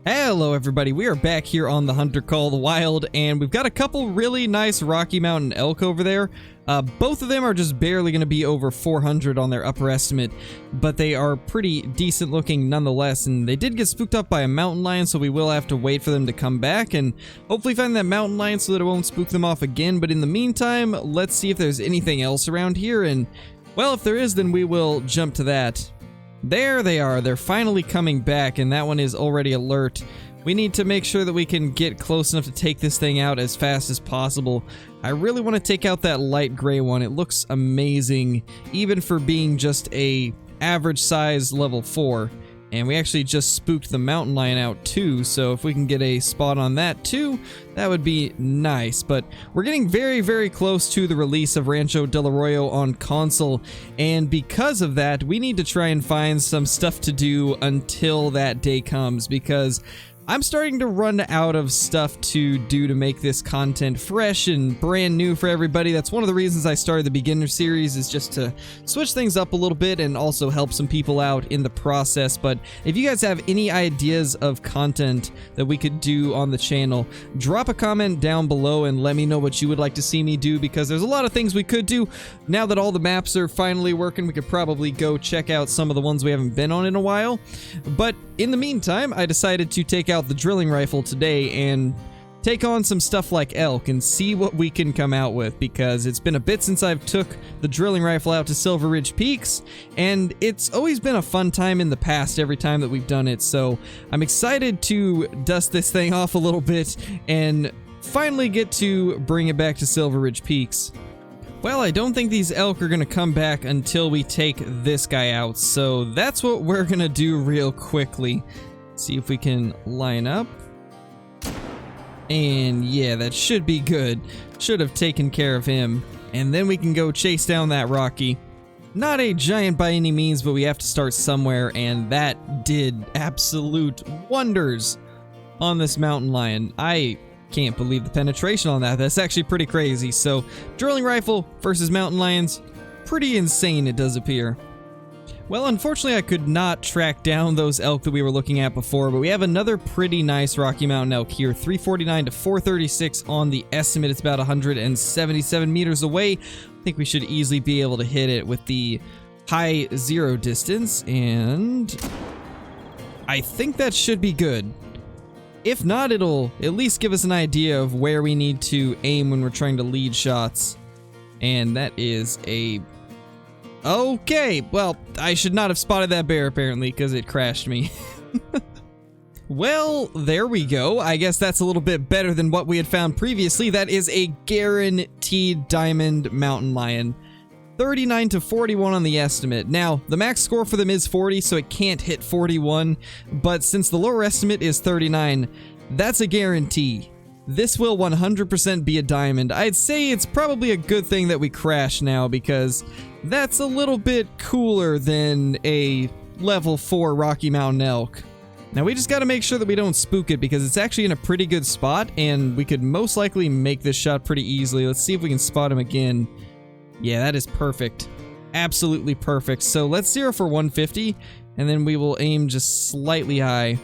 Hello everybody, we are back here on the Hunter Call the Wild, and we've got a couple really nice Rocky Mountain elk over there. Both of them are just barely going to be over 400 on their upper estimate, but they are pretty decent looking nonetheless, and they did get spooked up by a mountain lion, so we will have to wait for them to come back and hopefully find that mountain lion so that it won't spook them off again. But in the meantime, let's see if there's anything else around here, and well, if there is, then we will jump to that. There they are, they're finally coming back, and that one is already alert. We need to make sure that we can get close enough to take this thing out as fast as possible. I really want to take out that light gray one. It looks amazing, even for being just a average size level 4. And we actually just spooked the mountain lion out too, so if we can get a spot on that too, that would be nice. But we're getting very, very close to the release of Rancho Del Arroyo on console, and because of that, we need to try and find some stuff to do until that day comes, because I'm starting to run out of stuff to do to make this content fresh and brand new for everybody. That's one of the reasons I started the beginner series, is just to switch things up a little bit and also help some people out in the process. But if you guys have any ideas of content that we could do on the channel, drop a comment down below and let me know what you would like to see me do, because there's a lot of things we could do. Now that all the maps are finally working, we could probably go check out some of the ones we haven't been on in a while. But in the meantime, I decided to take out the drilling rifle today and take on some stuff like elk and see what we can come out with, because it's been a bit since I've took the drilling rifle out to Silver Ridge Peaks, and it's always been a fun time in the past every time that we've done it. So I'm excited to dust this thing off a little bit and finally get to bring it back to Silver Ridge Peaks. Well, I don't think these elk are going to come back until we take this guy out, so that's what we're going to do real quickly. See if we can line up. And yeah, that should be good. Should have taken care of him. And then we can go chase down that Rocky. Not a giant by any means, but we have to start somewhere, and that did absolute wonders on this mountain lion. I can't believe the penetration on that. That's actually pretty crazy. So, drilling rifle versus mountain lions, pretty insane it does appear. Well, unfortunately I could not track down those elk that we were looking at before, but we have another pretty nice Rocky Mountain elk here, 349 to 436 on the estimate. It's about 177 meters away. I think we should easily be able to hit it with the high zero distance, and I think that should be good. If not, it'll at least give us an idea of where we need to aim when we're trying to lead shots. And that is a... Okay, well, I should not have spotted that bear apparently, because it crashed me. Well, there we go. I guess that's a little bit better than what we had found previously. That is a guaranteed diamond mountain lion. 39 to 41 on the estimate. Now, the max score for them is 40, so it can't hit 41, but since the lower estimate is 39, that's a guarantee. This will 100% be a diamond. I'd say it's probably a good thing that we crashed now, because that's a little bit cooler than a level 4 Rocky Mountain elk. Now, we just got to make sure that we don't spook it, because it's actually in a pretty good spot, and we could most likely make this shot pretty easily. Let's see if we can spot him again. Yeah, that is perfect. Absolutely perfect. So let's zero for 150, and then we will aim just slightly high.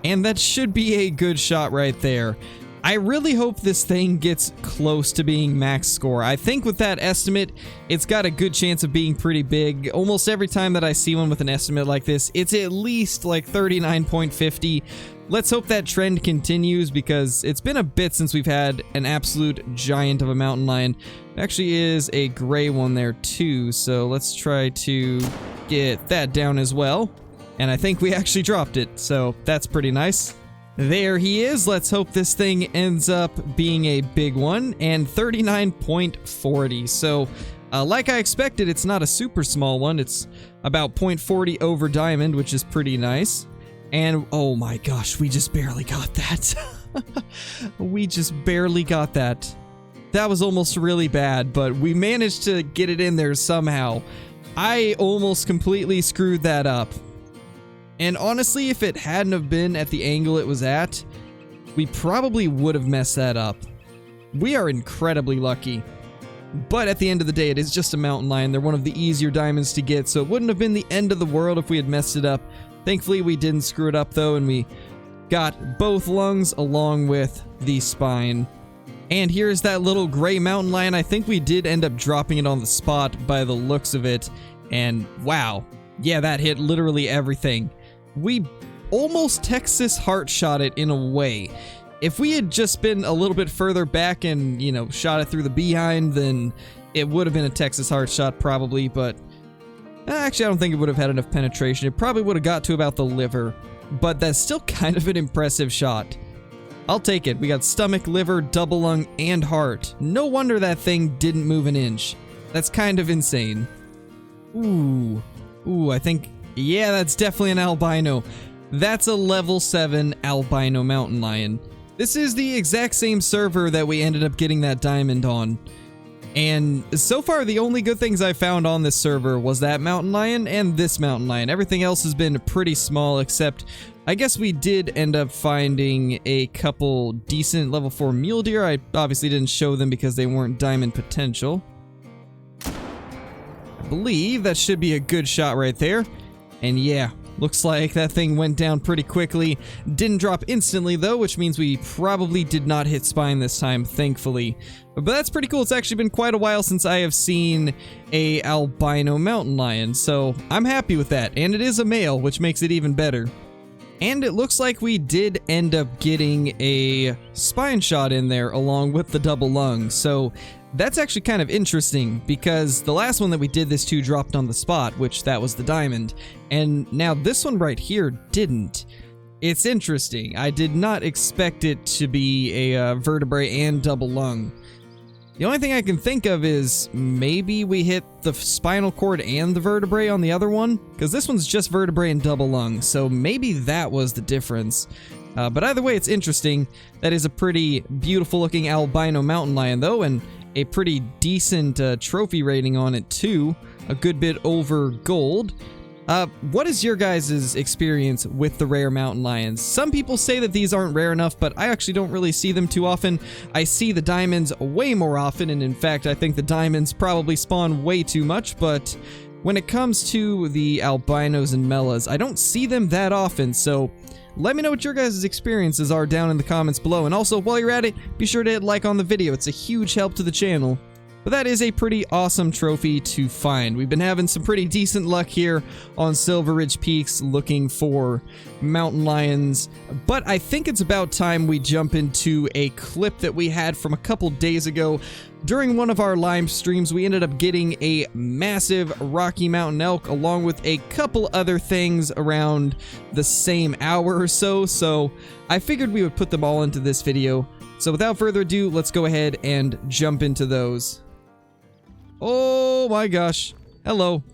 And that should be a good shot right there. I really hope this thing gets close to being max score. I think with that estimate, it's got a good chance of being pretty big. Almost every time that I see one with an estimate like this, it's at least like 39.50. Let's hope that trend continues, because it's been a bit since we've had an absolute giant of a mountain lion. There actually is a gray one there too, so let's try to get that down as well. And I think we actually dropped it, so that's pretty nice. There he is. Let's hope this thing ends up being a big one, and 39.40. So, like I expected, it's not a super small one. It's about 0.40 over diamond, which is pretty nice. And oh my gosh, we just barely got that. We just barely got that. That was almost really bad, but we managed to get it in there somehow. I almost completely screwed that up. And honestly, if it hadn't have been at the angle it was at, we probably would have messed that up. We are incredibly lucky. But at the end of the day, it is just a mountain lion. They're one of the easier diamonds to get, so it wouldn't have been the end of the world if we had messed it up. Thankfully, we didn't screw it up, though, and we got both lungs along with the spine. And here's that little gray mountain lion. I think we did end up dropping it on the spot by the looks of it. And wow. Yeah, that hit literally everything. We almost Texas heart shot it in a way. If we had just been a little bit further back and, you know, shot it through the behind, then it would have been a Texas heart shot probably, but actually I don't think it would have had enough penetration. It probably would have got to about the liver, but that's still kind of an impressive shot. I'll take it. We got stomach, liver, double lung, and heart. No wonder that thing didn't move an inch. That's kind of insane. Ooh, I think, yeah, that's definitely an albino. That's a level 7 albino mountain lion. This is the exact same server that we ended up getting that diamond on. And so far, the only good things I found on this server was that mountain lion and this mountain lion. Everything else has been pretty small, except I guess we did end up finding a couple decent level 4 mule deer. I obviously didn't show them because they weren't diamond potential. I believe that should be a good shot right there. And yeah, looks like that thing went down pretty quickly. Didn't drop instantly though, which means we probably did not hit spine this time, thankfully. But that's pretty cool. It's actually been quite a while since I have seen a albino mountain lion, so I'm happy with that. And it is a male, which makes it even better. And it looks like we did end up getting a spine shot in there along with the double lung. So that's actually kind of interesting because the last one that we did this to dropped on the spot, which that was the diamond. And now this one right here didn't. It's interesting. I did not expect it to be a vertebrae and double lung. The only thing I can think of is maybe we hit the spinal cord and the vertebrae on the other one, because this one's just vertebrae and double lung, so maybe that was the difference. But either way, it's interesting. That is a pretty beautiful looking albino mountain lion though, and a pretty decent trophy rating on it too. A good bit over gold. What is your guys' experience with the rare mountain lions? Some people say that these aren't rare enough, but I actually don't really see them too often. I see the diamonds way more often, and in fact, I think the diamonds probably spawn way too much, but when it comes to the albinos and mellas, I don't see them that often, so let me know what your guys' experiences are down in the comments below, and also, while you're at it, be sure to hit like on the video. It's a huge help to the channel. But that is a pretty awesome trophy to find. We've been having some pretty decent luck here on Silver Ridge Peaks looking for mountain lions, but I think it's about time we jump into a clip that we had from a couple days ago. During one of our live streams, we ended up getting a massive Rocky Mountain elk along with a couple other things around the same hour or so, so I figured we would put them all into this video. So without further ado, let's go ahead and jump into those. Oh my gosh. Hello.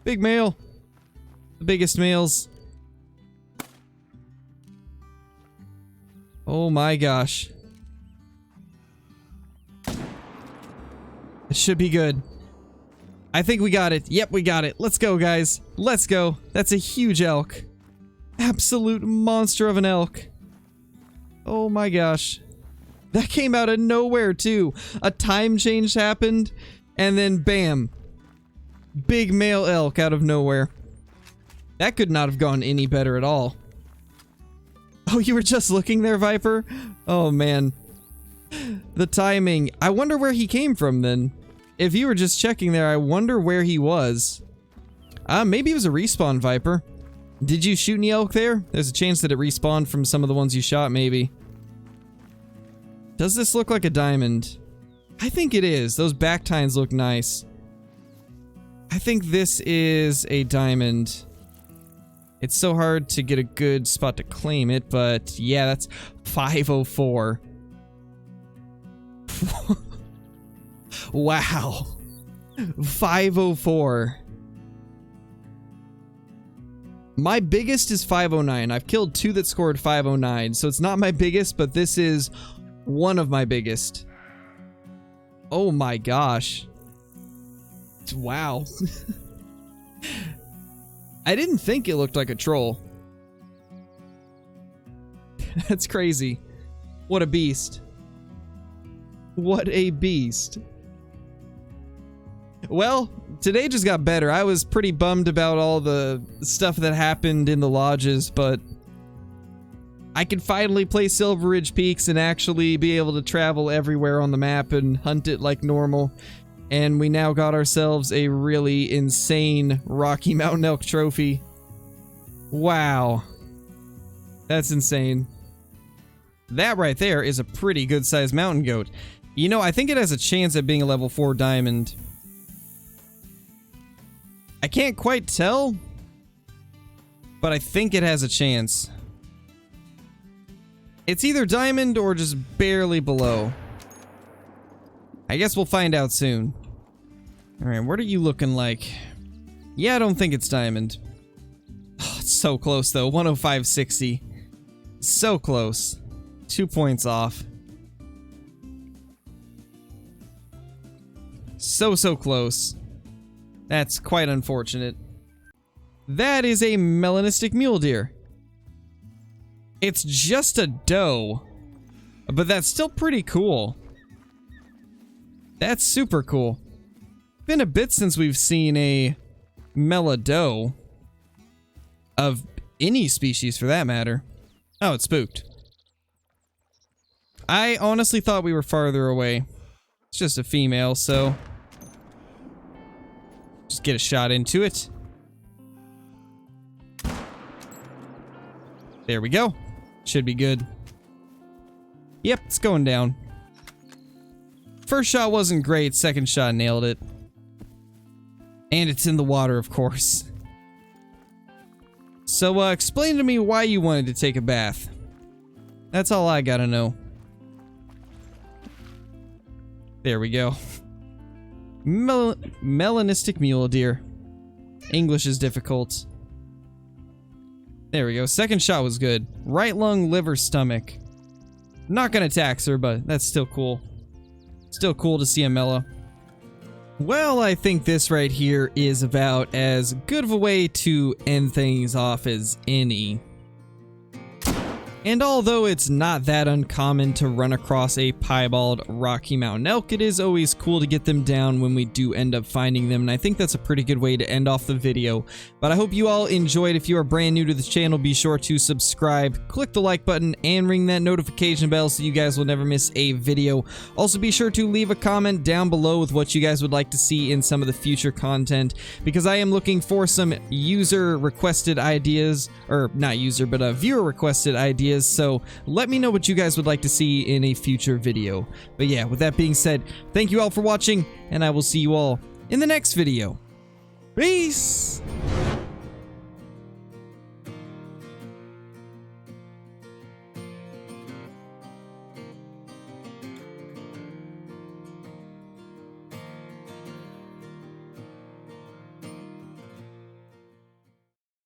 Big male. The biggest males. Oh my gosh. It should be good. I think we got it. Yep, we got it. Let's go, guys. Let's go. That's a huge elk. Absolute monster of an elk. Oh my gosh. That came out of nowhere, too. A time change happened. And then, bam, big male elk out of nowhere. That could not have gone any better at all. Oh, you were just looking there, Viper? Oh, man. The timing. I wonder where he came from, then. If you were just checking there, I wonder where he was. Maybe it was a respawn, Viper. Did you shoot any elk there? There's a chance that it respawned from some of the ones you shot, maybe. Does this look like a diamond? I think it is. Those back tines look nice. I think this is a diamond. It's so hard to get a good spot to claim it, but yeah, that's 504. Wow. 504. My biggest is 509. I've killed 2 that scored 509, so it's not my biggest, but this is one of my biggest. Oh my gosh. Wow. I didn't think it looked like a troll. That's crazy. What a beast. What a beast. Well, today just got better. I was pretty bummed about all the stuff that happened in the lodges, but I could finally play Silver Ridge Peaks and actually be able to travel everywhere on the map and hunt it like normal. And we now got ourselves a really insane Rocky Mountain Elk trophy. Wow. That's insane. That right there is a pretty good sized mountain goat. You know, I think it has a chance at being a level 4 diamond. I can't quite tell, but I think it has a chance. It's either diamond or just barely below. I guess we'll find out soon. Alright, what are you looking like? Yeah, I don't think it's diamond. Oh, it's so close though, 105.60. So close. 2 points off. So close. That's quite unfortunate. That is a melanistic mule deer. It's just a doe, but that's still pretty cool. That's super cool. Been a bit since we've seen a mela doe. Of any species for that matter. Oh, it's spooked. I honestly thought we were farther away. It's just a female, so just get a shot into it. There we go. Should be good. Yep, it's going down. First shot wasn't great, second shot nailed it. And it's in the water, of course. So, explain to me why you wanted to take a bath. That's all I gotta know. There we go. Melanistic mule deer. English is difficult. There we go. Second shot was good. Right lung, liver, stomach. Not gonna tax her, but that's still cool. Still cool to see a mela. Well, I think this right here is about as good of a way to end things off as any. And although it's not that uncommon to run across a piebald Rocky Mountain elk, it is always cool to get them down when we do end up finding them, and I think that's a pretty good way to end off the video. But I hope you all enjoyed. If you are brand new to this channel, be sure to subscribe, click the like button, and ring that notification bell so you guys will never miss a video. Also, be sure to leave a comment down below with what you guys would like to see in some of the future content, because I am looking for some user-requested ideas, or not user, but viewer-requested ideas. So let me know what you guys would like to see in a future video. But yeah, with that being said, thank you all for watching, and I will see you all in the next video. Peace!